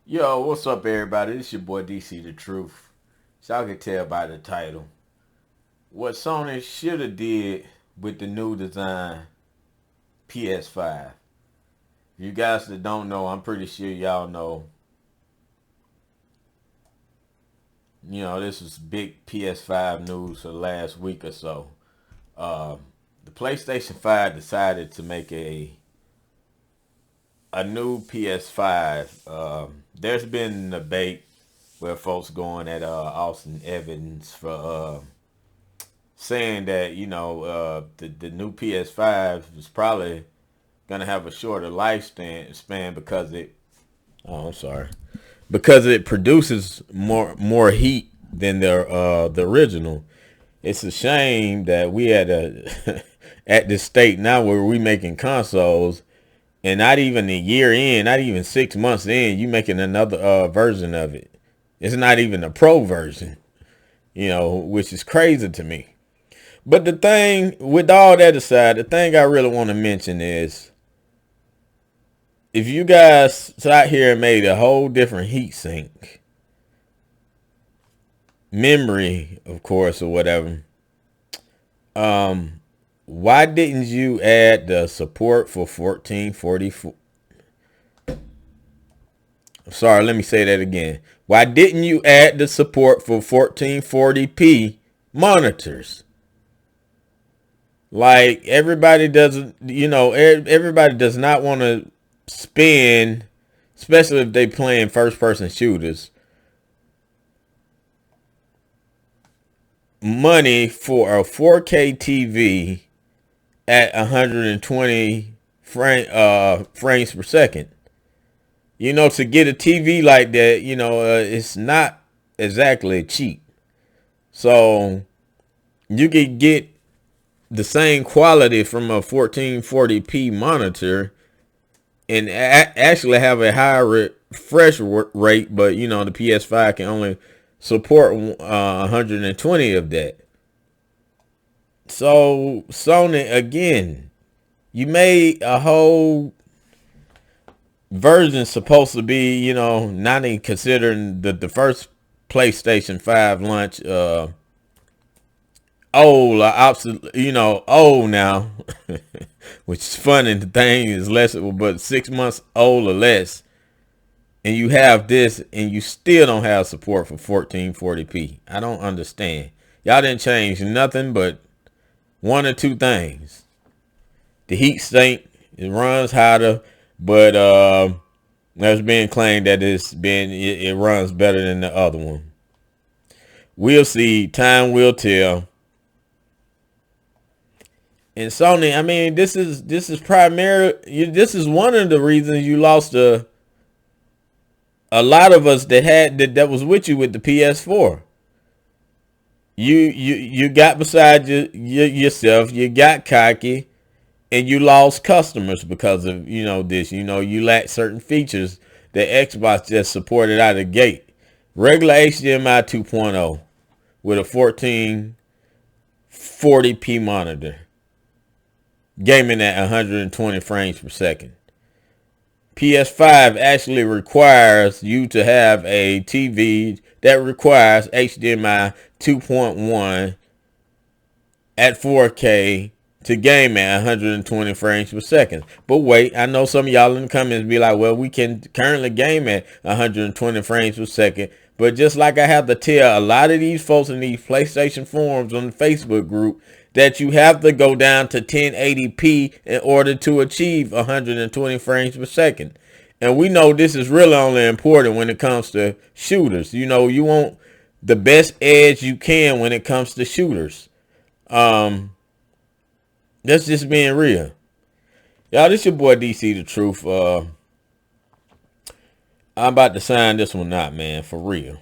Yo, what's up, everybody? This your boy DC The Truth. So y'all can tell by the title what Sony should have did with the new design PS5. You guys that don't know, I'm pretty sure y'all know. This was big PS5 news for the last week or so. Uh, the PlayStation 5 decided to make a new PS5. There's been debate where folks going at Austin Evans for saying that the new PS5 is probably gonna have a shorter lifespan span because it oh I'm sorry because it produces more heat than the original. It's a shame that we at a at this state now where we making consoles and not even a year in, not even 6 months in, you making another version of it. It's not even a pro version, which is crazy to me. But the thing, with all that aside, the thing I really want to mention is if you guys sat here and made a whole different heat sink, memory, of course, or whatever, why didn't you add the support for 1444? Sorry, let me say that again. Why didn't you add the support for 1440p monitors? Like everybody doesn't, everybody does not want to spend, especially if they playing first person shooters, money for a 4K TV at 120 frames per second. To get a TV like that, it's not exactly cheap. So you could get the same quality from a 1440p monitor and actually have a higher refresh rate, but the PS5 can only support 120 of that. So Sony, again, you made a whole version supposed to be, not even considering the first PlayStation 5 launch, old, obsolete, old now, which is funny. The thing is less, but 6 months old or less, and you have this, and you still don't have support for 1440p. I don't understand. Y'all didn't change nothing but one or two things. The heat sink, it runs hotter, but there's been claimed that it runs better than the other one. We'll see. Time will tell. And Sony, I mean, this is this is one of the reasons you lost a lot of us that was with you with the PS4. You got beside yourself, you got cocky, and you lost customers because of this. You lack certain features that Xbox just supported out of the gate. Regular HDMI 2.0 with a 1440p monitor, gaming at 120 frames per second. PS5 actually requires you to have a TV that requires HDMI 2.1 at 4K to game at 120 frames per second. But wait, I know some of y'all in the comments be like, well, we can currently game at 120 frames per second. But just like I have to tell a lot of these folks in these PlayStation forums on the Facebook group that you have to go down to 1080p in order to achieve 120 frames per second. And we know this is really only important when it comes to shooters. You want the best edge you can when it comes to shooters. That's just being real. Y'all, this your boy DC The Truth. I'm about to sign this one out, man, for real.